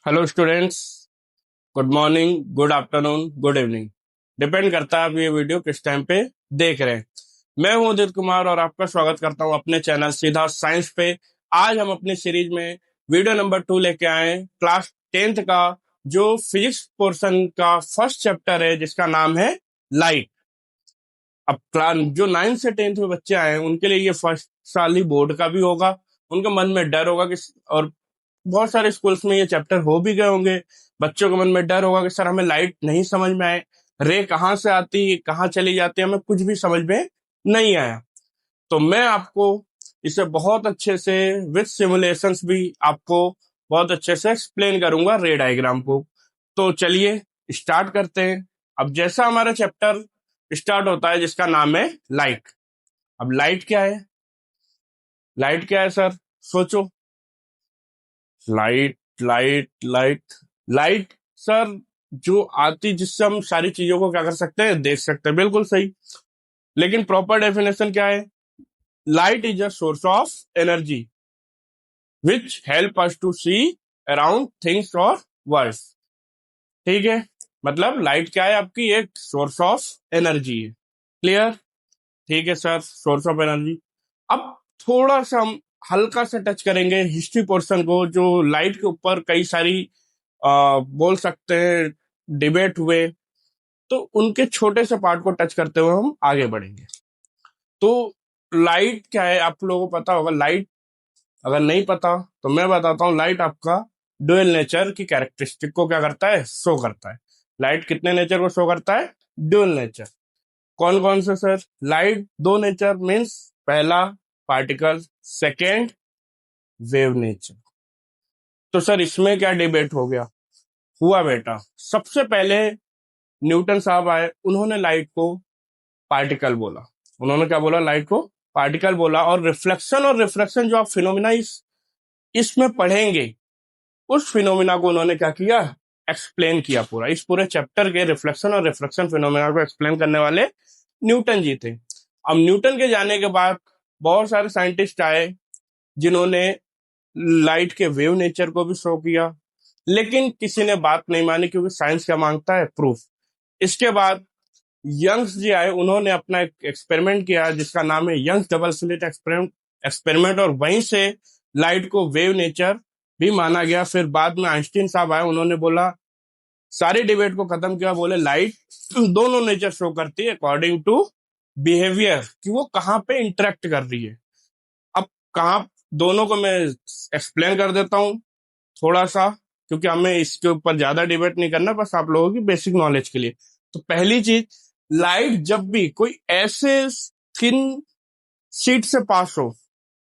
Hello students. Good morning, good afternoon, good evening. Depend करता है आप ये वीडियो किस टाइम पे देख रहे हैं। मैं हूं उदित कुमार और आपका स्वागत करता हूं अपने चैनल सीधा साइंस पे। आज हम अपनी सीरीज में वीडियो नंबर 2 लेके आए हैं, क्लास 10th का जो फिजिक्स पोर्शन का फर्स्ट चैप्टर है जिसका नाम है लाइट। अब क्लास जो 9th से 10th में बच्चे आए हैं उनके लिए ये फर्स्ट साल ही बोर्ड का भी होगा। उनके मन में डर होगा कि और बहुत सारे स्कूल्स में ये चैप्टर हो भी गए होंगे। बच्चों के मन में डर होगा कि सर हमें लाइट नहीं समझ में आए, रे कहाँ से आती कहाँ चली जाती है, हमें कुछ भी समझ में नहीं आया। तो मैं आपको इसे बहुत अच्छे से विद सिमुलेशंस भी आपको बहुत अच्छे से एक्सप्लेन करूंगा रे डायग्राम को। तो चलिए स्टार्ट करते हैं। अब जैसा हमारा चैप्टर स्टार्ट होता है जिसका नाम है लाइट। अब लाइट क्या है? लाइट क्या है सर? सोचो। Light light light light sir, जो आती जिससे हम सारी चीजों को क्या कर सकते हैं, देख सकते हैं। बिल्कुल सही। लेकिन प्रॉपर डेफिनेशन क्या है? Light is a source of energy which help us to see around things और वर्ल्ड। ठीक है, मतलब लाइट क्या है? आपकी एक सोर्स ऑफ एनर्जी है। क्लियर? ठीक है सर, सोर्स ऑफ एनर्जी। अब थोड़ा सा हम हल्का सा टच करेंगे हिस्ट्री पोर्शन को, जो लाइट के ऊपर कई सारी बोल सकते हैं डिबेट हुए। तो उनके छोटे से पार्ट को टच करते हुए हम आगे बढ़ेंगे। तो लाइट क्या है आप लोगों को पता होगा। लाइट अगर नहीं पता तो मैं बताता हूँ। लाइट आपका डुअल नेचर की कैरेक्टरिस्टिक को क्या करता है, शो करता है। लाइट कितने नेचर को शो करता है? Dual nature. कौन कौन से सर? लाइट दो नेचर मीन्स पहला पार्टिकल, सेकेंड वेव नेचर। तो सर इसमें क्या डिबेट हो गया? हुआ बेटा, सबसे पहले न्यूटन साहब आए, उन्होंने लाइट को पार्टिकल बोला। उन्होंने क्या बोला? लाइट को पार्टिकल बोला। और रिफ्लेक्शन जो आप फिनोमिना इसमें पढ़ेंगे, उस फिनोमिना को उन्होंने क्या किया? एक्सप्लेन किया। पूरा इस पूरे चैप्टर के रिफ्लेक्शन फिनोमिना को एक्सप्लेन करने वाले न्यूटन जी थे। अब न्यूटन के जाने के बाद बहुत सारे साइंटिस्ट आए जिन्होंने लाइट के वेव नेचर को भी शो किया, लेकिन किसी ने बात नहीं मानी क्योंकि साइंस क्या मांगता है? प्रूफ। इसके बाद यंग्स जी आए, उन्होंने अपना एक एक्सपेरिमेंट किया जिसका नाम है यंग्स डबल स्लिट एक्सपेरिमेंट, और वहीं से लाइट को वेव नेचर भी माना गया। फिर बाद में आइंस्टीन साहब आए, उन्होंने बोला, सारी डिबेट को खत्म किया, बोले लाइट दोनों नेचर शो करती है अकॉर्डिंग टू बिहेवियर, कि वो कहाँ पे इंटरेक्ट कर रही है। अब कहाँ दोनों को मैं एक्सप्लेन कर देता हूँ थोड़ा सा, क्योंकि हमें इसके ऊपर ज्यादा डिबेट नहीं करना, बस आप लोगों की बेसिक नॉलेज के लिए। तो पहली चीज, लाइट जब भी कोई ऐसे थिन शीट से पास हो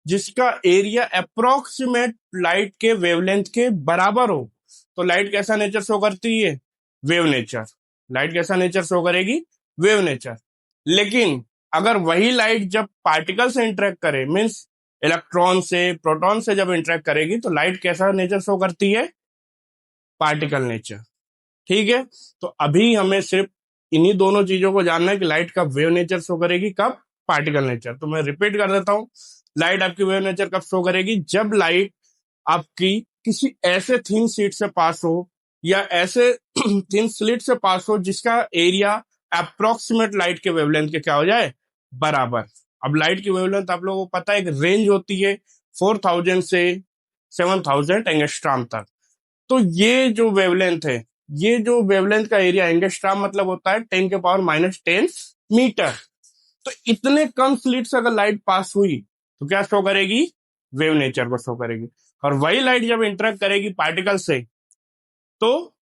जिसका एरिया अप्रोक्सीमेट लाइट के वेवलेंथ के बराबर हो, तो लाइट कैसा नेचर शो करती है? Wave nature. लाइट कैसा नेचर शो करेगी? Wave nature. लेकिन अगर वही लाइट जब पार्टिकल से इंटरेक्ट करे, मीन्स इलेक्ट्रॉन से, प्रोटॉन से जब इंटरेक्ट करेगी, तो लाइट कैसा नेचर शो करती है? Particle nature. ठीक है, तो अभी हमें सिर्फ इन्हीं दोनों चीजों को जानना है कि लाइट कब वेव नेचर शो करेगी, कब पार्टिकल नेचर। तो मैं रिपीट कर देता हूं, लाइट आपकी वेव नेचर कब शो करेगी? जब लाइट आपकी किसी ऐसे थिन शीट से पास हो, या ऐसे थिन स्लिट से पास हो जिसका एरिया अप्रोक्सीमेट लाइट के वेवलेंथ के क्या हो जाए? बराबर। अब लाइट की वेवलेंथ आप लोगों को पता है, एक रेंज होती है 4000 से 7000 एंगस्ट्रॉम तक। तो ये जो वेवलेंथ का एरिया, एंगस्ट्रॉम मतलब होता है 10⁻⁻10 मीटर। तो इतने कम स्लिट से अगर लाइट पास हुई तो क्या शो करेगी? वेव नेचर को शो करेगी। और वही लाइट जब इंटरेक्ट करेगी पार्टिकल से, तो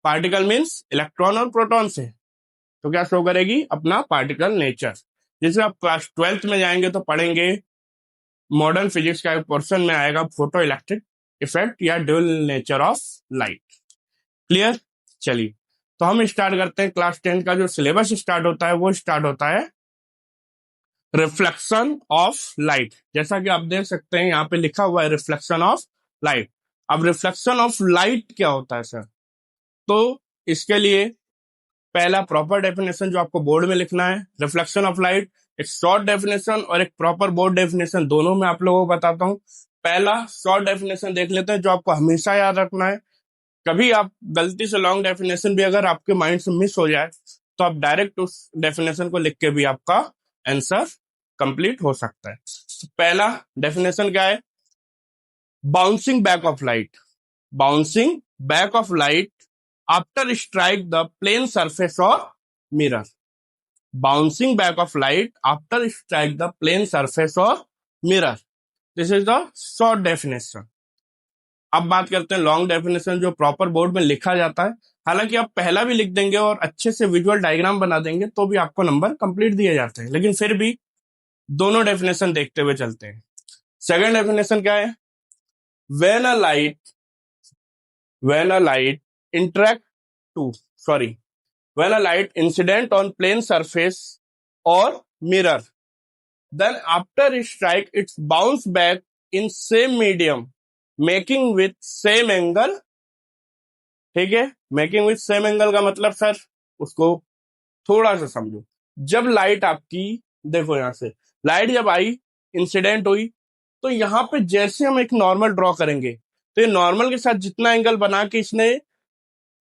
पार्टिकल मीन्स इलेक्ट्रॉन और प्रोटॉन से, तो क्या शो करेगी? अपना पार्टिकल नेचर। जैसे आप क्लास 12th में जाएंगे तो पढ़ेंगे, मॉडर्न फिजिक्स का एक पोर्शन में आएगा फोटो इलेक्ट्रिक इफेक्ट या dual nature of light. Clear? चलिए, तो हम स्टार्ट करते हैं। क्लास 10 का जो सिलेबस स्टार्ट होता है वो स्टार्ट होता है रिफ्लेक्शन ऑफ लाइट। जैसा कि आप देख सकते हैं यहाँ पे लिखा हुआ है रिफ्लेक्शन ऑफ लाइट। अब रिफ्लेक्शन ऑफ लाइट क्या होता है सर? तो इसके लिए पहला प्रॉपर डेफिनेशन जो आपको बोर्ड में लिखना है, रिफ्लेक्शन ऑफ लाइट, एक शॉर्ट डेफिनेशन और एक प्रॉपर बोर्ड डेफिनेशन, दोनों में आप लोगों को बताता हूँ। पहला शॉर्ट डेफिनेशन देख लेते हैं जो आपको हमेशा याद रखना है। कभी आप गलती से लॉन्ग डेफिनेशन भी अगर आपके माइंड से मिस हो जाए तो आप डायरेक्ट उस डेफिनेशन को लिख के भी आपका आंसर कंप्लीट हो सकता है। तो पहला डेफिनेशन क्या है? Bouncing back of light. Bouncing back of light after strike the plane surface और mirror. Bouncing back of light after strike the plane surface और mirror. This is the short definition. अब बात करते हैं लॉन्ग डेफिनेशन, जो proper board में लिखा जाता है। हालांकि आप पहला भी लिख देंगे और अच्छे से विजुअल डायग्राम बना देंगे तो भी आपको नंबर कंप्लीट दिए जाते हैं, लेकिन फिर भी दोनों डेफिनेशन देखते हुए चलते हैं। सेकंड डेफिनेशन क्या है? When a light when a light interact to sorry when a light incident on plane surface और mirror, then after it strike it's bounce back in same medium making with same angle। ठीक है, making with same angle का मतलब sir उसको थोड़ा सा समझो। जब लाइट आपकी, देखो यहां से लाइट जब आई, इंसिडेंट हुई, तो यहां पे जैसे हम एक नॉर्मल ड्रॉ करेंगे तो ये नॉर्मल के साथ जितना एंगल बना के इसने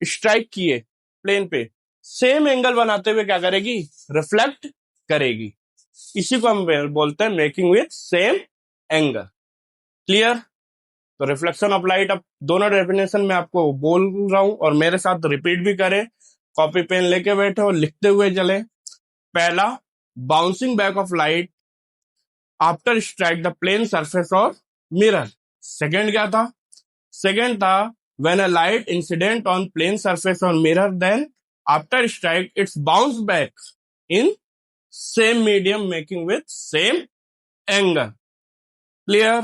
स्ट्राइक किए प्लेन पे, सेम एंगल बनाते हुए क्या करेगी? रिफ्लेक्ट करेगी। इसी को हम बोलते हैं making with same angle. Clear? तो रिफ्लेक्शन ऑफ लाइट, अब दोनों डेफिनेशन में आपको बोल रहा हूं और मेरे साथ रिपीट भी करें, कॉपी पेन लेके बैठे और लिखते हुए चले। पहला, bouncing back of light after strike the plane surface of mirror. Second क्या था? सेकेंड था when a light incident on plane surface on mirror, then after strike its bounce back in same medium making with same angle. Clear?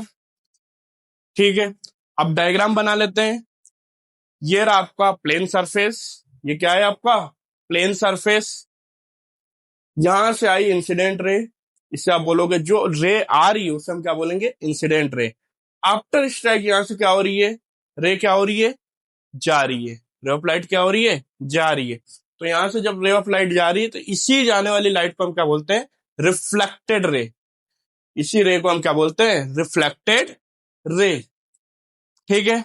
ठीक है, अब diagram बना लेते हैं। ये रहा आपका प्लेन सरफेस। ये क्या है आपका? Plane surface. यहां से आई इंसिडेंट रे, इससे आप बोलोगे जो रे आ रही है उसे हम क्या बोलेंगे? Incident ray. आफ्टर स्ट्राइक यहां से क्या हो रही है? रे क्या हो रही है? जा रही है। रे ऑफ लाइट क्या हो रही है? जा रही है। तो यहां से जब रे ऑफ लाइट जा रही है तो इसी जाने वाली लाइट को हम क्या बोलते हैं? Reflected ray. इसी रे को हम क्या बोलते हैं? Reflected ray. ठीक है,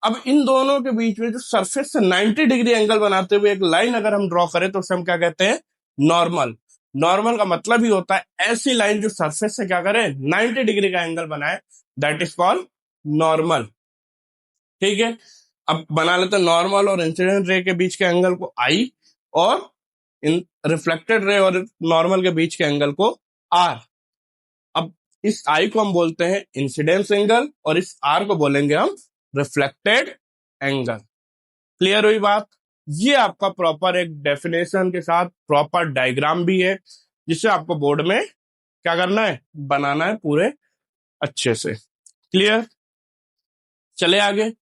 अब इन दोनों के बीच में जो सरफेस से 90 डिग्री एंगल बनाते हुए एक लाइन अगर हम ड्रॉ करें तो उसे हम क्या कहते हैं? नॉर्मल। नॉर्मल का मतलब ही होता है ऐसी लाइन जो सरफेस से क्या करे? 90 डिग्री का एंगल बनाए, दैट इज कॉल्ड नॉर्मल। ठीक है, अब बना लेते हैं नॉर्मल और इंसिडेंट रे के बीच के एंगल को आई, और इन रिफ्लेक्टेड रे और नॉर्मल के बीच के एंगल को आर। अब इस आई को हम बोलते हैं इंसिडेंस एंगल और इस आर को बोलेंगे हम रिफ्लेक्टेड एंगल। क्लियर हुई बात? ये आपका प्रॉपर एक डेफिनेशन के साथ प्रॉपर डायग्राम भी है, जिसे आपको बोर्ड में क्या करना है? बनाना है पूरे अच्छे से। क्लियर? चले आगे।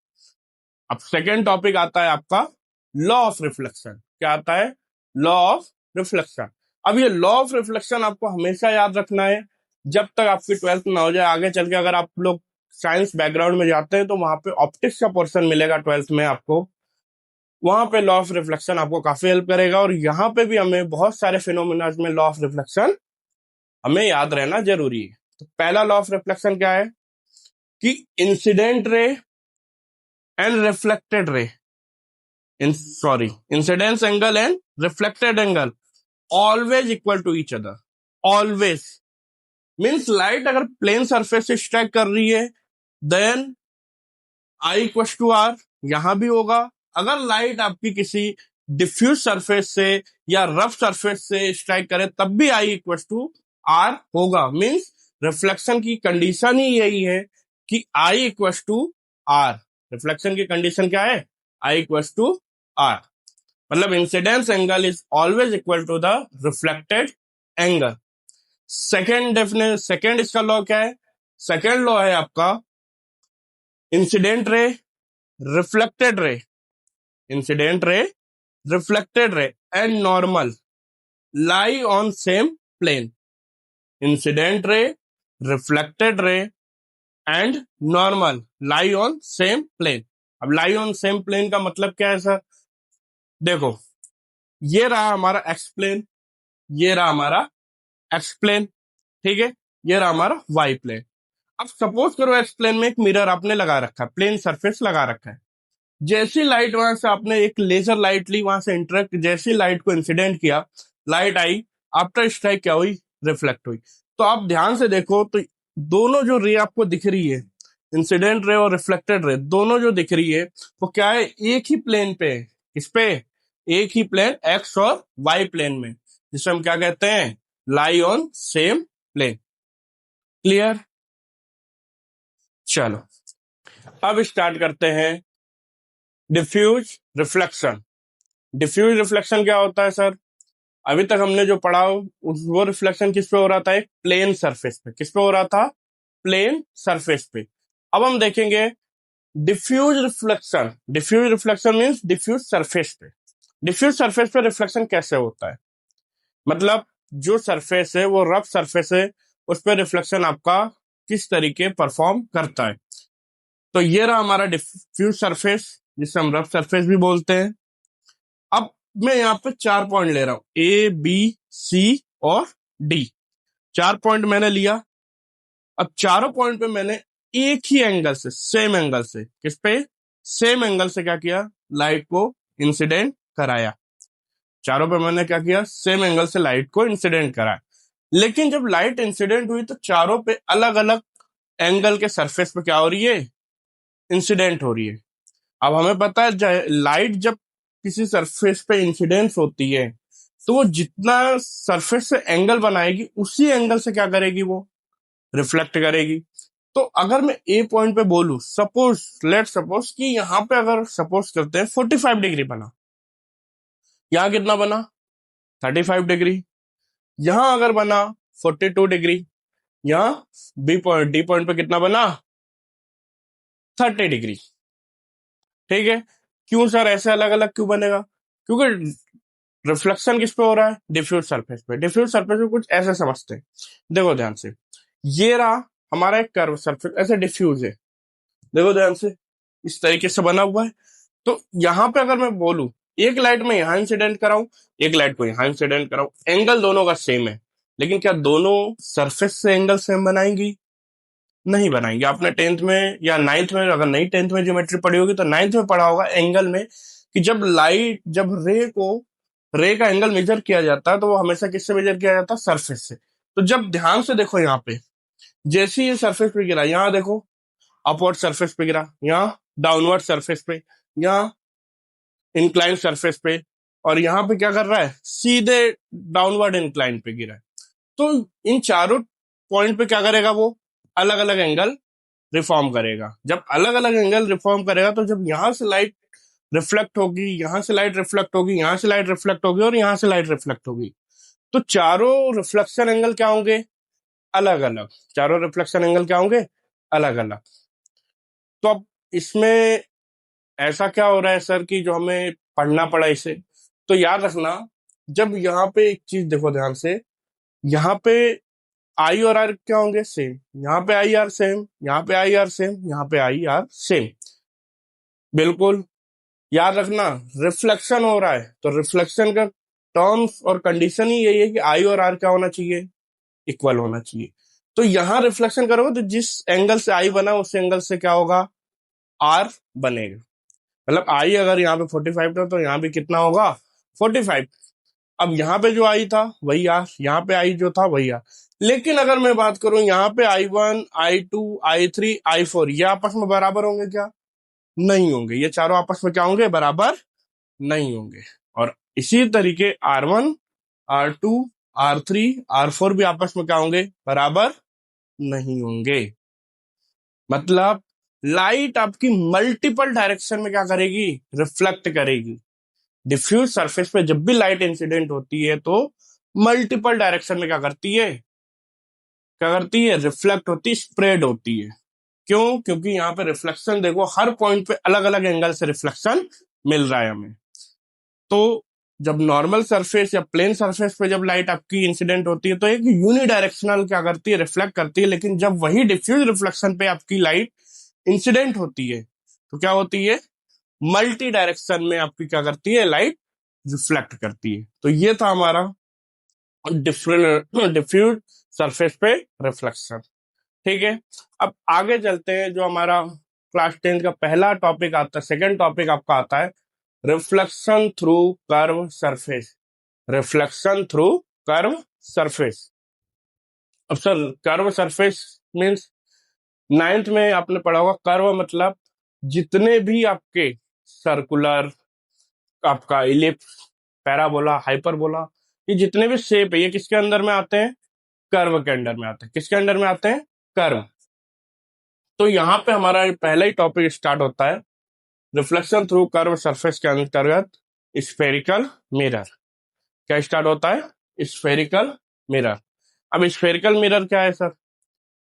अब सेकेंड टॉपिक आता है आपका लॉ ऑफ रिफ्लेक्शन। क्या आता है? Law of reflection. अब ये लॉ ऑफ रिफ्लेक्शन आपको हमेशा याद रखना है जब तक आपकी 12th ना हो जाए। आगे चल के अगर आप लोग साइंस बैकग्राउंड में जाते हैं तो वहां पे ऑप्टिक्स का पोर्शन मिलेगा 12th में आपको, वहां पे लॉ ऑफ रिफ्लेक्शन आपको काफी हेल्प करेगा। और यहाँ पे भी हमें बहुत सारे फिनोमिना में लॉ ऑफ रिफ्लेक्शन हमें याद रहना जरूरी है। तो पहला लॉ ऑफ रिफ्लेक्शन क्या है? कि incident ray and reflected ray, incidence angle and reflected angle always equal to each other. Always means light अगर प्लेन सरफेस से स्ट्राइक कर रही है then i equal to r, यहां भी होगा। अगर लाइट आपकी किसी डिफ्यूज सरफेस से या रफ सरफेस से स्ट्राइक करे तब भी आई इक्वल टू आर होगा। मीन्स रिफ्लेक्शन की कंडीशन ही यही है कि i equal to r. Reflection की कंडीशन क्या है? I equal to r. मतलब incidence angle is always equal to the reflected angle. Second इसका लॉ क्या है? सेकेंड लॉ है आपका इंसिडेंट रे रिफ्लेक्टेड रे, incident ray reflected ray and normal lie on same plane. Incident ray reflected ray and normal lie on same plane. अब lie on same plane का मतलब क्या है सर? देखो, ये रहा हमारा एक्स प्लेन, ये रहा हमारा एक्स प्लेन, ठीक है, ये रहा हमारा वाई प्लेन। अब सपोज करो एक्स प्लेन में एक मिरर आपने लगा रखा है, प्लेन सरफेस लगा रखा है। जैसी लाइट वहां से आपने एक लेजर लाइट ली, वहां से इंटरेक्ट, जैसी लाइट को इंसिडेंट किया, लाइट आई, आफ्टर स्ट्राइक क्या हुई, रिफ्लेक्ट हुई। तो आप ध्यान से देखो तो दोनों जो रे आपको दिख रही है, इंसिडेंट रे और रिफ्लेक्टेड रे, दोनों जो दिख रही है वो क्या है, एक ही प्लेन पे है। किस पे, एक ही प्लेन, एक्स और वाई प्लेन में, जिसे हम क्या कहते हैं, lie on same plane. Clear. चलो अब स्टार्ट करते हैं डिफ्यूज रिफ्लेक्शन। डिफ्यूज रिफ्लेक्शन क्या होता है सर? अभी तक हमने जो पढ़ा वो रिफ्लेक्शन किस पे हो रहा था, एक प्लेन सरफेस पे। किस पे हो रहा था, प्लेन सरफेस पे। अब हम देखेंगे diffuse reflection. Diffuse reflection means diffuse surface पे। डिफ्यूज सरफेस पे रिफ्लेक्शन कैसे होता है, मतलब जो सरफेस है वो रफ सरफेस है, उस पर रिफ्लेक्शन आपका किस तरीके परफॉर्म करता है। तो ये रहा हमारा डिफ्यूज सरफेस, जिसे हम रफ सरफेस भी बोलते हैं। अब मैं यहाँ पे 4 पॉइंट ले रहा हूं, ए बी सी और डी। 4 पॉइंट मैंने लिया। अब चारों पॉइंट पे मैंने एक ही एंगल से, सेम एंगल से, किस पे, सेम एंगल से क्या किया, लाइट को इंसिडेंट कराया। चारों पे मैंने क्या किया, सेम एंगल से लाइट को इंसिडेंट कराया। लेकिन जब लाइट इंसिडेंट हुई तो चारों पे अलग अलग एंगल के सरफेस पे क्या हो रही है, इंसिडेंट हो रही है। अब हमें पता है लाइट जब किसी सरफेस पे इंसिडेंस होती है तो वो जितना सरफेस से एंगल बनाएगी उसी एंगल से क्या करेगी, वो रिफ्लेक्ट करेगी। तो अगर मैं ए पॉइंट पे बोलूं, सपोज लेट सपोज कि यहां पे अगर सपोज करते हैं 45 डिग्री बना, यहां कितना बना, 35 डिग्री। यहां अगर बना 42 डिग्री, यहां बी पॉइंट डी पॉइंट पे कितना बना, 30 डिग्री। ठीक है। क्यों सर ऐसे अलग अलग क्यों बनेगा, क्योंकि रिफ्लेक्शन किस पे हो रहा है, डिफ्यूज सरफेस पे। डिफ्यूज सरफेस पे कुछ ऐसे समझते हैं, देखो ध्यान से, ये रहा हमारा एक कर्व सरफेस, ऐसे डिफ्यूज है, देखो ध्यान से, इस तरीके से बना हुआ है। तो यहां पे अगर मैं बोलूं एक लाइट में यहां इंसिडेंट कराऊं, एक लाइट को यहां इंसिडेंट कराऊं, एंगल दोनों का सेम है, लेकिन क्या दोनों सरफेस से एंगल सेम बनाएंगी, नहीं बनाएंगे। आपने 10th में या 9th में, अगर नहीं 10th में ज्योमेट्री पढ़ी होगी तो 9th में पढ़ा होगा एंगल में, कि जब रे का एंगल मेजर किया जाता है तो वो हमेशा किससे मेजर किया जाता है, सरफेस से। तो जब ध्यान से देखो यहाँ पे, जैसे ही ये सरफेस पे गिरा, यहाँ देखो अपवर्ड सरफेस पे गिरा, यहाँ डाउनवर्ड सरफेस पे, यहाँ इंक्लाइन सरफेस पे, और यहाँ पे क्या कर रहा है, सीधे डाउनवर्ड इंक्लाइन पे गिरा है। तो इन चारों पॉइंट पे क्या करेगा, वो अलग अलग एंगल रिफॉर्म करेगा। जब अलग अलग एंगल रिफॉर्म करेगा तो जब यहां से लाइट रिफ्लेक्ट होगी, यहां से लाइट रिफ्लेक्ट होगी, यहां से लाइट रिफ्लेक्ट होगी और यहां से लाइट रिफ्लेक्ट होगी, तो चारों रिफ्लेक्शन एंगल क्या होंगे, अलग अलग। चारों रिफ्लेक्शन एंगल क्या होंगे, अलग अलग। तो अब इसमें ऐसा क्या हो रहा है सर कि जो हमें पढ़ना पड़ा इसे, तो याद रखना, जब यहाँ पे एक चीज देखो ध्यान से, यहाँ पे आई और आर क्या होंगे, सेम। यहाँ पे आई आर सेम, यहाँ पे आई आर सेम, यहाँ पे आई आर सेम, बिल्कुल। याद रखना रिफ्लेक्शन हो रहा है तो रिफ्लेक्शन का टर्म्स और कंडीशन ही यही है कि आई और आर क्या होना चाहिए, इक्वल होना चाहिए। तो यहां रिफ्लेक्शन करोगे तो जिस एंगल से आई बना उस एंगल से क्या होगा, आर बनेगा। मतलब आई अगर यहाँ पे 45 था तो यहाँ भी कितना होगा, 45। अब यहाँ पे जो आई था वही आर, यहाँ पे आई जो था वही आर। लेकिन अगर मैं बात करूं यहाँ पे I1 I2 I3 I4, ये आपस में बराबर होंगे क्या, नहीं होंगे। ये चारों आपस में क्या होंगे, बराबर नहीं होंगे। और इसी तरीके R1 R2 R3 R4 भी आपस में क्या होंगे, बराबर नहीं होंगे। मतलब लाइट आपकी मल्टीपल डायरेक्शन में क्या करेगी, रिफ्लेक्ट करेगी। डिफ्यूज सरफेस पे जब भी लाइट इंसिडेंट होती है तो मल्टीपल डायरेक्शन में क्या करती है, क्या करती है, रिफ्लेक्ट होती, स्प्रेड होती है। क्यों, क्योंकि यहाँ पे रिफ्लेक्शन देखो हर पॉइंट पे अलग अलग एंगल से रिफ्लेक्शन मिल रहा है हमें। तो जब नॉर्मल सरफेस या प्लेन सरफेस पे जब लाइट आपकी इंसिडेंट होती है तो एक यूनिडायरेक्शनल क्या करती है, रिफ्लेक्ट करती है। लेकिन जब वही डिफ्यूज रिफ्लेक्शन पे आपकी लाइट इंसिडेंट होती है तो क्या होती है, मल्टी डायरेक्शन में आपकी क्या करती है, लाइट रिफ्लेक्ट करती है। तो ये था हमारा डिफरेंट डिफ्यूज सरफेस पे रिफ्लेक्शन। ठीक है। अब आगे चलते हैं, जो हमारा क्लास 10 का पहला टॉपिक आता है, सेकंड टॉपिक आपका आता है reflection through curve surface. Reflection through curve surface. अब sir curve surface means ninth में आपने पढ़ा होगा, कर्व मतलब जितने भी आपके सर्कुलर, आपका इलिप्स, पैराबोला, हाइपरबोला, ये जितने भी शेप है ये किसके अंदर में आते हैं? कर्व के अंडर में आते हैं। किसके अंडर में आते हैं? कर्व। तो यहाँ पे हमारा पहला ही टॉपिक स्टार्ट होता है रिफ्लेक्शन थ्रू कर्व सरफेस के अंतर्गत स्फेरिकल मिरर। क्या स्टार्ट होता है? Spherical mirror. अब स्फेरिकल मिरर क्या है सर?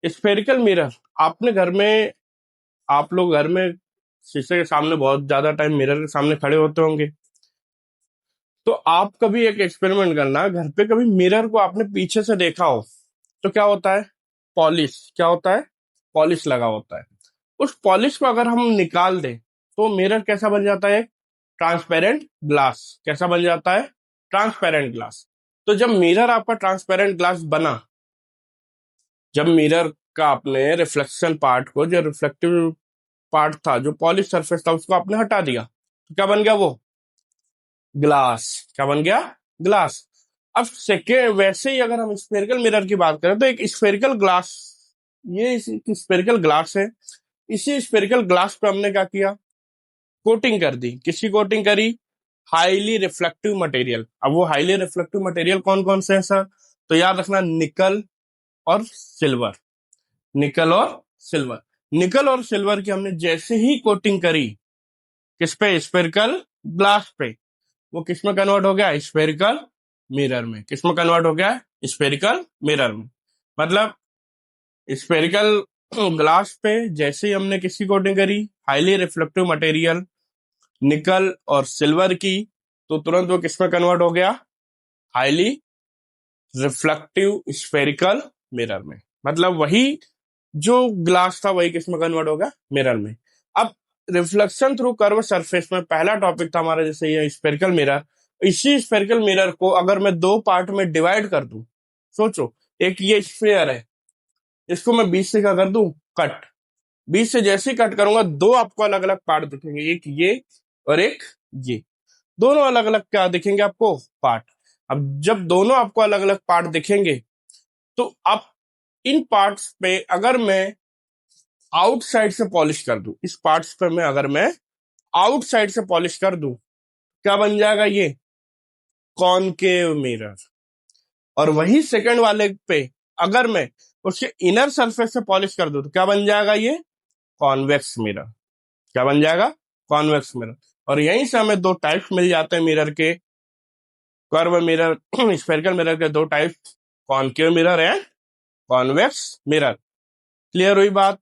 स्फेरिकल मिरर, आपने घर में, आप लोग घर में शीशे के सामने बहुत ज्यादा टाइम मिरर के सामने खड़े होते होंगे, तो आप कभी एक एक्सपेरिमेंट करना, घर पे कभी मिरर को आपने पीछे से देखा हो तो क्या होता है? पॉलिश। क्या होता है? पॉलिश लगा होता है। उस पॉलिश को अगर हम निकाल दें तो मिरर कैसा बन जाता है? Transparent glass. कैसा बन जाता है? Transparent glass. तो जब मिरर आपका ट्रांसपेरेंट ग्लास बना, जब मिरर का आपने रिफ्लेक्शन पार्ट को, जो रिफ्लेक्टिव पार्ट था, जो पॉलिश सरफेस था, उसको आपने हटा दिया, तो क्या बन गया? वो ग्लास। क्या बन गया? ग्लास। अब सेकेंड वैसे ही अगर हम स्फेरिकल मिरर की बात करें तो एक स्फेरिकल ग्लास, ये स्फेरिकल ग्लास है, इसी स्फेरिकल ग्लास पे हमने क्या किया? कोटिंग कर दी। किसकी कोटिंग करी? Highly reflective material. अब वो हाईली रिफ्लेक्टिव मटेरियल कौन कौन से हैं सर? तो याद रखना, निकल और सिल्वर। निकल और सिल्वर। निकल और सिल्वर की हमने जैसे ही कोटिंग करी, किस पे? स्फेरिकल ग्लास पे, वो किस में कन्वर्ट हो गया? स्फेरिकल मिरर में। किस में कन्वर्ट हो गया? स्फेरिकल मिरर में। मतलब स्फेरिकल ग्लास पे जैसे ही हमने किसकी कोटिंग करी? हाईली रिफ्लेक्टिव मटेरियल निकल और सिल्वर की, तो तुरंत वो किस में कन्वर्ट हो गया? हाईली रिफ्लेक्टिव स्फेरिकल मिरर में। मतलब वही जो ग्लास था वही किस में कन्वर्ट हो गया? मिरर में। अब रिफ्लेक्शन थ्रू कर्व सरफेस में पहला टॉपिक था हमारा, जैसे ये स्फेरिकल मिरर। इसी स्फेरिकल मिरर को अगर मैं दो पार्ट में डिवाइड कर दूं, सोचो, एक ये स्फेयर है, इसको मैं बीच से क्या कर दूं? कट। बीच से जैसे ही कट करूंगा, दो आपको अलग अलग पार्ट दिखेंगे, एक ये और एक ये। दोनों अलग अलग क्या दिखेंगे आपको? पार्ट। अब जब दोनों आपको अलग अलग पार्ट दिखेंगे, तो आप इन पार्ट्स पे अगर मैं आउटसाइड से पॉलिश कर दूं, इस पार्ट्स पे मैं अगर मैं आउटसाइड से पॉलिश कर दूं, क्या बन जाएगा? ये कॉनकेव मिरर। और वही सेकंड वाले पे अगर मैं उसके इनर सरफेस से पॉलिश कर दूं, तो क्या बन जाएगा? ये कॉन्वेक्स मिरर। क्या बन जाएगा? Convex mirror. और यहीं से हमें दो टाइप्स मिल जाते हैं मिरर के, कर्व मिरर स्फेरिकल मिरर के दो types, concave mirror and convex mirror. Clear हुई बात?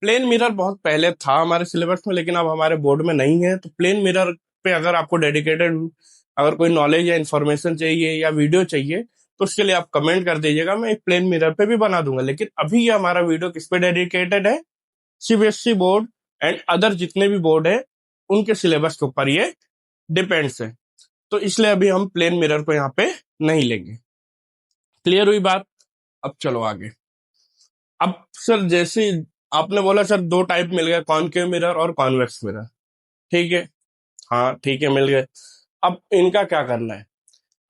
प्लेन मिरर बहुत पहले था हमारे सिलेबस में, लेकिन अब हमारे बोर्ड में नहीं है। तो प्लेन मिरर पे अगर आपको डेडिकेटेड, अगर कोई नॉलेज या इन्फॉर्मेशन चाहिए या वीडियो चाहिए, तो उसके लिए आप कमेंट कर दीजिएगा, मैं एक प्लेन मिरर पे भी बना दूंगा। लेकिन अभी ये हमारा वीडियो किस पे डेडिकेटेड है? सीबीएसई बोर्ड एंड अदर जितने भी बोर्ड है उनके सिलेबस के ऊपर ये डिपेंड्स है। तो इसलिए अभी हम प्लेन मिरर को यहाँ पे नहीं लेंगे। क्लियर हुई बात? अब चलो आगे। अब सर जैसे आपने बोला सर दो टाइप मिल गए, कॉनकेव मिरर और कॉन्वेक्स मिरर, ठीक है, हाँ ठीक है, मिल गए। अब इनका क्या करना है?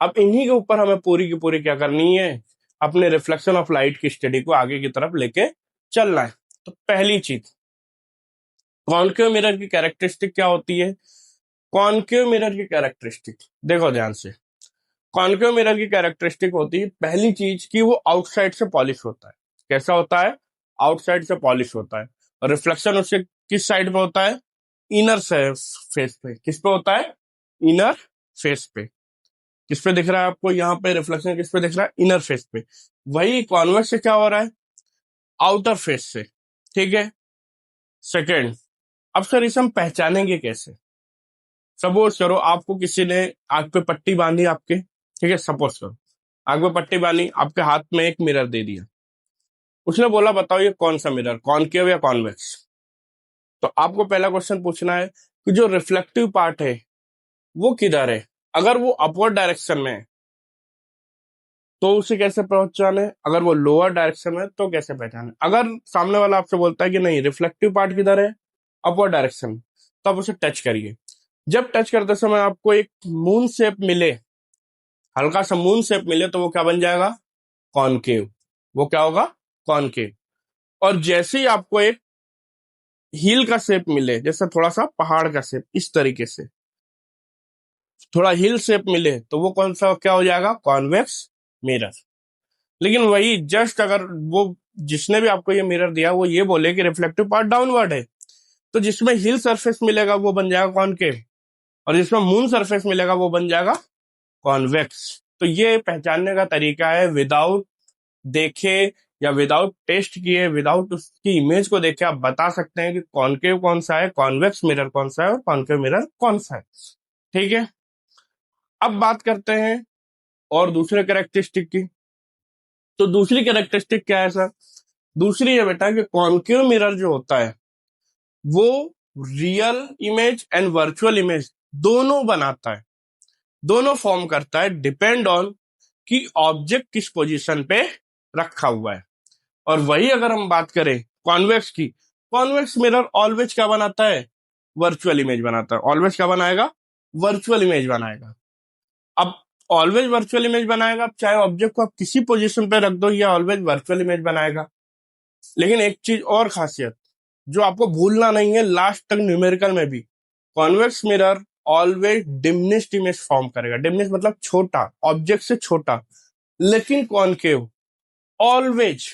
अब इन्हीं के ऊपर हमें पूरी की पूरी क्या करनी है? अपने रिफ्लेक्शन ऑफ लाइट की स्टडी को आगे की तरफ लेके चलना है। तो पहली चीज, कॉनकेव मिरर की कैरेक्टरिस्टिक क्या होती है? कॉनकेव मिरर की कैरेक्टरिस्टिक देखो ध्यान से। कॉनकेव मिरर की कैरेक्टरिस्टिक होती है, पहली चीज कि वो आउटसाइड से पॉलिश होता है। कैसा होता है? आउटसाइड से पॉलिश होता है। और रिफ्लेक्शन उसके किस साइड पे होता है? इनर फेस पे। किस पे होता है? इनर फेस पे। किस पे दिख रहा है आपको यहाँ पे रिफ्लेक्शन? किस पे दिख रहा है? इनर फेस पे। वही कॉन्वेक्स से क्या हो रहा है? आउटर फेस से। ठीक है। सेकेंड, अब सर इसे हम पहचानेंगे कैसे? सपोज करो आपको किसी ने आंख पे पट्टी बांधी आपके, ठीक है, सपोज करो आंख पे पट्टी बांधी, आपके हाथ में एक मिरर दे दिया, उसने बोला बताओ ये कौन सा मिरर, कॉनकेव या कॉन्वेक्स? तो आपको पहला क्वेश्चन पूछना है कि जो रिफ्लेक्टिव पार्ट है वो किधर है। अगर वो अपवर्ड डायरेक्शन में है तो उसे कैसे पहचाने, अगर वो लोअर डायरेक्शन में तो कैसे पहचाने। अगर सामने वाला आपसे बोलता है कि नहीं रिफ्लेक्टिव पार्ट किधर है, अपवर्ड डायरेक्शन, तब उसे टच करिए। जब टच करते समय आपको एक मून शेप मिले, हल्का सा मून शेप मिले, तो वो क्या बन जाएगा, कॉनकेव। वो क्या होगा, कॉनकेव। और जैसे ही आपको एक हील का शेप मिले, जैसे थोड़ा सा पहाड़ का शेप, इस तरीके से थोड़ा हिल शेप मिले, तो वो कौन सा क्या हो जाएगा, कॉन्वेक्स मिरर। लेकिन वही जस्ट अगर वो जिसने भी आपको ये मिरर दिया वो ये बोले कि रिफ्लेक्टिव पार्ट डाउनवर्ड है, तो जिसमें हिल सरफेस मिलेगा वो बन जाएगा कॉनकेव, और जिसमें मून सरफेस मिलेगा वो बन जाएगा कॉन्वेक्स। तो ये पहचानने का तरीका है, विदाउट देखे या विदाउट टेस्ट किए, विदाउट उसकी इमेज को देखे आप बता सकते हैं कि कॉनकेव कौन सा है, कॉन्वेक्स मिरर कौन सा है, और कॉनकेव मिरर कौन सा है। ठीक है, अब बात करते हैं और दूसरे कैरेक्टरिस्टिक की। तो दूसरी कैरेक्टरिस्टिक क्या है सर, दूसरी ये बेटा कि कॉनकेव मिरर जो होता है वो real image and virtual image दोनों बनाता है, दोनों फॉर्म करता है, डिपेंड ऑन कि ऑब्जेक्ट किस पोजीशन पे रखा हुआ है। और वही अगर हम बात करें कॉन्वेक्स की, कॉन्वेक्स मिरर ऑलवेज क्या बनाता है, वर्चुअल इमेज बनाता है। ऑलवेज क्या बनाएगा, वर्चुअल इमेज बनाएगा। अब ऑलवेज वर्चुअल इमेज बनाएगा, अब चाहे ऑब्जेक्ट को आप किसी पोजीशन पे रख दो, ये ऑलवेज वर्चुअल इमेज बनाएगा। लेकिन एक चीज और खासियत जो आपको भूलना नहीं है लास्ट तक न्यूमेरिकल में भी, convex mirror always diminished image form करेगा। डिमिनिश्ड मतलब छोटा, ऑब्जेक्ट से छोटा। लेकिन कॉनकेव ऑलवेज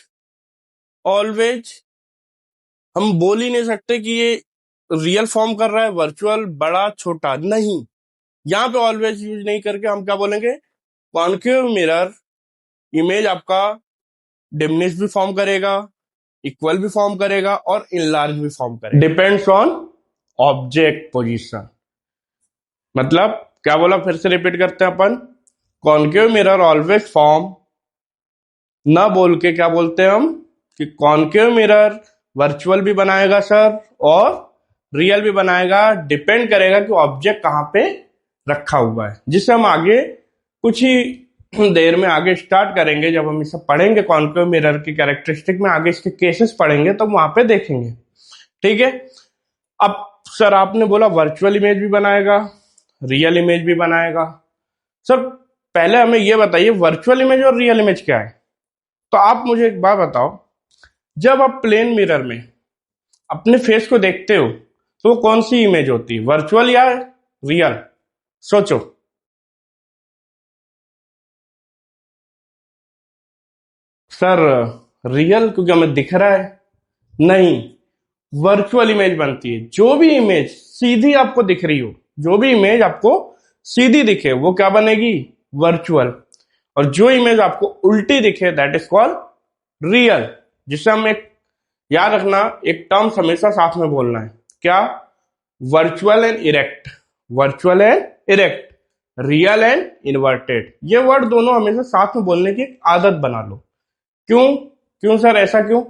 ऑलवेज, हम बोल ही नहीं सकते कि ये रियल फॉर्म कर रहा है, वर्चुअल बड़ा छोटा नहीं। यहाँ पे ऑलवेज यूज नहीं करके हम क्या बोलेंगे, कॉनकेव मिरर इमेज आपका डिमिनिश भी फॉर्म करेगा, इक्वल भी फॉर्म करेगा, और इनलार्ज भी फॉर्म करेगा, डिपेंड्स ऑन ऑब्जेक्ट पोजीशन। मतलब क्या बोला, फिर से रिपीट करते हैं अपन, कॉनकेव मिरर ऑलवेज फॉर्म, ना बोल के क्या बोलते हैं हम कि कॉनकेव मिरर वर्चुअल भी बनाएगा सर और रियल भी बनाएगा, डिपेंड करेगा कि ऑब्जेक्ट कहाँ पे रखा हुआ है। जिसे हम आगे कुछ ही देर में आगे स्टार्ट करेंगे, जब हम इसे पढ़ेंगे कॉनकेव मिरर की कैरेक्टरिस्टिक में, आगे इसके केसेस पढ़ेंगे तो वहां पे देखेंगे। ठीक है, अब सर आपने बोला वर्चुअल इमेज भी बनाएगा, रियल इमेज भी बनाएगा। सर पहले हमें यह बताइए वर्चुअल इमेज और रियल इमेज क्या है। तो आप मुझे एक बात बताओ, जब आप प्लेन मिरर में अपने फेस को देखते हो तो वो कौन सी इमेज होती है, वर्चुअल या रियल, सोचो। सर रियल, क्योंकि हमें दिख रहा है। नहीं, वर्चुअल इमेज बनती है। जो भी इमेज सीधी आपको दिख रही हो, जो भी इमेज आपको सीधी दिखे वो क्या बनेगी, वर्चुअल। और जो इमेज आपको उल्टी दिखे दैट इज कॉल्ड रियल। जिसे हम एक याद रखना, एक टर्म हमेशा साथ में बोलना है, क्या, virtual and erect, virtual and erect, real and inverted. ये वर्ड दोनों हमेशा साथ में बोलने की एक आदत बना लो। क्यों, क्यों सर ऐसा क्यों,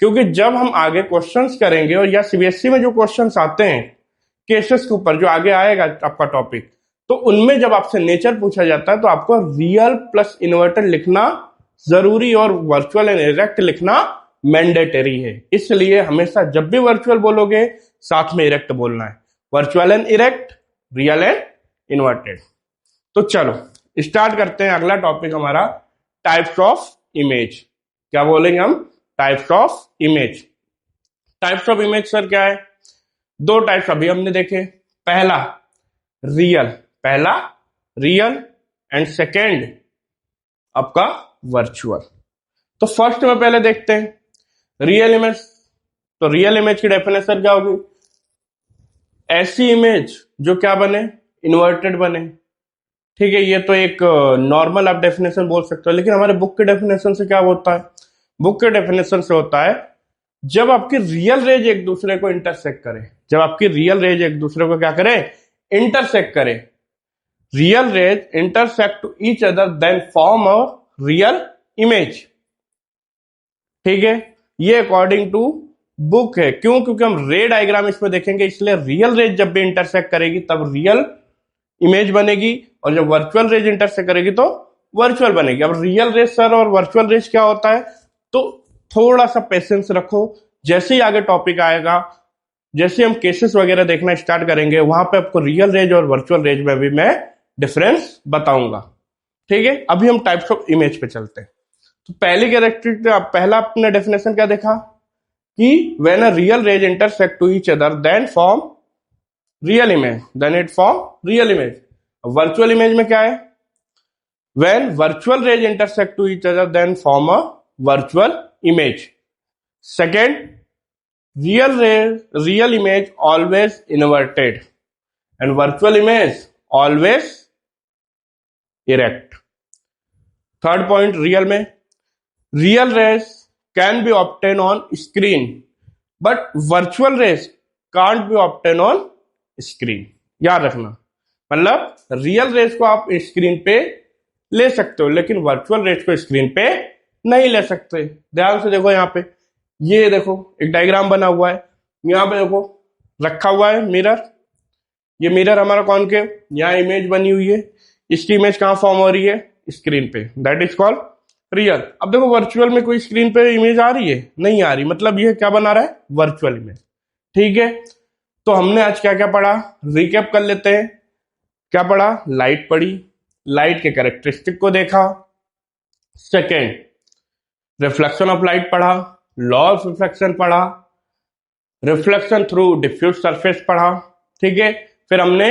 क्योंकि जब हम आगे क्वेश्चंस करेंगे और या सीबीएसई में जो क्वेश्चंस आते हैं केसेस के ऊपर, जो आगे आएगा आपका टॉपिक, तो उनमें जब आपसे नेचर पूछा जाता है तो आपको रियल प्लस इन्वर्टेड लिखना जरूरी और वर्चुअल एंड इरेक्ट लिखना मैंडेटरी है। इसलिए हमेशा जब भी वर्चुअल बोलोगे साथ में इरेक्ट बोलना है, virtual and erect, real and inverted. तो चलो स्टार्ट करते हैं अगला टॉपिक हमारा, टाइप्स ऑफ इमेज। क्या बोलेंगे हम, types of image. Types of image sir क्या है, दो टाइप्स अभी हमने देखे, पहला रियल, पहला रियल एंड सेकेंड आपका वर्चुअल। तो फर्स्ट में पहले देखते हैं रियल इमेज। तो रियल इमेज की डेफिनेशन क्या होगी, ऐसी इमेज जो क्या बने, इन्वर्टेड बने। ठीक है, ये तो एक नॉर्मल आप डेफिनेशन बोल सकते हो, लेकिन हमारे बुक के डेफिनेशन से क्या होता है, बुक के डेफिनेशन से होता है जब आपकी रियल रेज एक दूसरे को इंटरसेक्ट करे, जब आपकी रियल रेज एक दूसरे को क्या करे, इंटरसेक्ट करे, real rays intersect to each other then form a real image. ठीक है, ये अकॉर्डिंग टू बुक है। क्यों, क्योंकि हम रे डायग्राम इसमें देखेंगे, इसलिए रियल रेज जब भी इंटरसेक्ट करेगी तब रियल इमेज बनेगी, और जब वर्चुअल रेज इंटरसेक्ट करेगी तो वर्चुअल बनेगी। अब रियल रेज सर और वर्चुअल रेज क्या होता है, तो थोड़ा सा पेशेंस रखो, जैसे ही आगे टॉपिक आएगा, जैसे हम केसेस वगैरह देखना स्टार्ट करेंगे, वहां पे आपको रियल रेज और वर्चुअल रेज में भी मैं डिफरेंस बताऊंगा। ठीक है, अभी हम टाइप्स ऑफ इमेज पे चलते हैं। तो पहली कैरेक्टरिस्टिक, पहला अपने डेफिनेशन क्या देखा कि when a real rays intersect to each other then form real image, then it form real image. Virtual image में क्या है, when virtual rays intersect to each other then form a virtual image. Second, real image always inverted and virtual image always erect. Third point, real rays can be obtained on screen but virtual rays can't be obtained on screen. याद रखना, मतलब real raise को आप screen पे ले सकते हो लेकिन वर्चुअल रेज को स्क्रीन पे नहीं ले सकते। ध्यान से देखो, यहाँ पे ये देखो एक डायग्राम बना हुआ है, यहाँ पे देखो रखा हुआ है मिरर, ये मिरर हमारा कॉनकेव, यहाँ इमेज बनी हुई है, इसकी इमेज कहाँ फॉर्म हो रही है, स्क्रीन पे, दैट इज कॉल्ड रियल। अब देखो वर्चुअल में कोई स्क्रीन पे इमेज आ रही है, नहीं आ रही, मतलब ये क्या बना रहा है, वर्चुअल इमेज। ठीक है, तो हमने आज क्या क्या पढ़ा, रिकैप कर लेते हैं। क्या पढ़ा, लाइट पढ़ी, लाइट के कैरेक्टरिस्टिक को देखा। सेकेंड, रिफ्लेक्शन ऑफ लाइट पढ़ा, लॉ ऑफ रिफ्लेक्शन पढ़ा, रिफ्लेक्शन थ्रू डिफ्यूज सरफेस पढ़ा। ठीक है, फिर हमने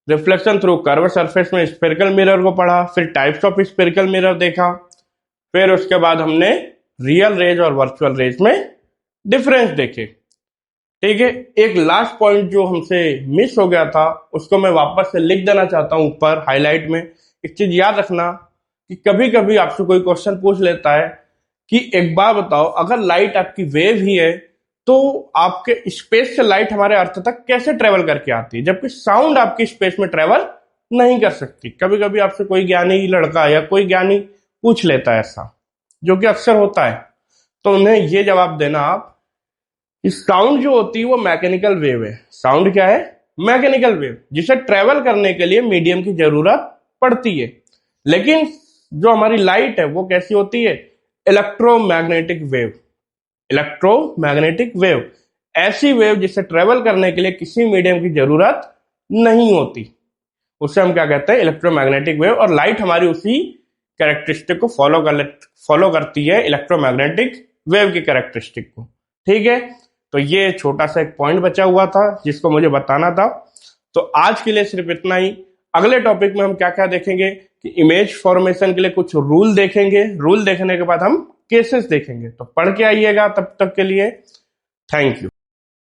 रिफ्लेक्शन थ्रू कर्व सरफेस में स्फेरिकल मिरर को पढ़ा, फिर टाइप्स ऑफ स्फेरिकल मिरर देखा, फिर उसके बाद हमने रियल रेज और वर्चुअल रेज में डिफरेंस देखे। ठीक है, एक लास्ट पॉइंट जो हमसे मिस हो गया था उसको मैं वापस से लिख देना चाहता हूं ऊपर हाईलाइट में। एक चीज याद रखना कि कभी कभी आपसे कोई क्वेश्चन पूछ लेता है कि एक बार बताओ, अगर लाइट आपकी वेव ही है तो आपके स्पेस से लाइट हमारे अर्थ तक कैसे ट्रेवल करके आती है, जबकि साउंड आपकी स्पेस में ट्रेवल नहीं कर सकती। कभी कभी आपसे कोई ज्ञानी लड़का या कोई ज्ञानी पूछ लेता है ऐसा, जो कि अक्सर होता है, तो उन्हें ये जवाब देना आप, साउंड जो होती है वो मैकेनिकल वेव है। साउंड क्या है, मैकेनिकल वेव, जिसे ट्रेवल करने के लिए मीडियम की जरूरत पड़ती है। लेकिन जो हमारी लाइट है वो कैसी होती है, इलेक्ट्रोमैग्नेटिक वेव। इलेक्ट्रोमैग्नेटिक वेव ऐसी वेव जिसे ट्रेवल करने के लिए किसी मीडियम की जरूरत नहीं होती, उसे हम क्या कहते हैं, इलेक्ट्रोमैग्नेटिक वेव। और लाइट हमारी उसी कैरेक्टरिस्टिक को फॉलो करती है, इलेक्ट्रोमैग्नेटिक वेव की कैरेक्टरिस्टिक को। ठीक है, तो ये छोटा सा एक पॉइंट बचा हुआ था जिसको मुझे बताना था। तो आज के लिए सिर्फ इतना ही। अगले टॉपिक में हम क्या क्या देखेंगे कि इमेज फॉर्मेशन के लिए कुछ रूल देखेंगे, रूल देखने के बाद हम केसेस देखेंगे। तो पढ़ के आइएगा, तब तक के लिए थैंक यू।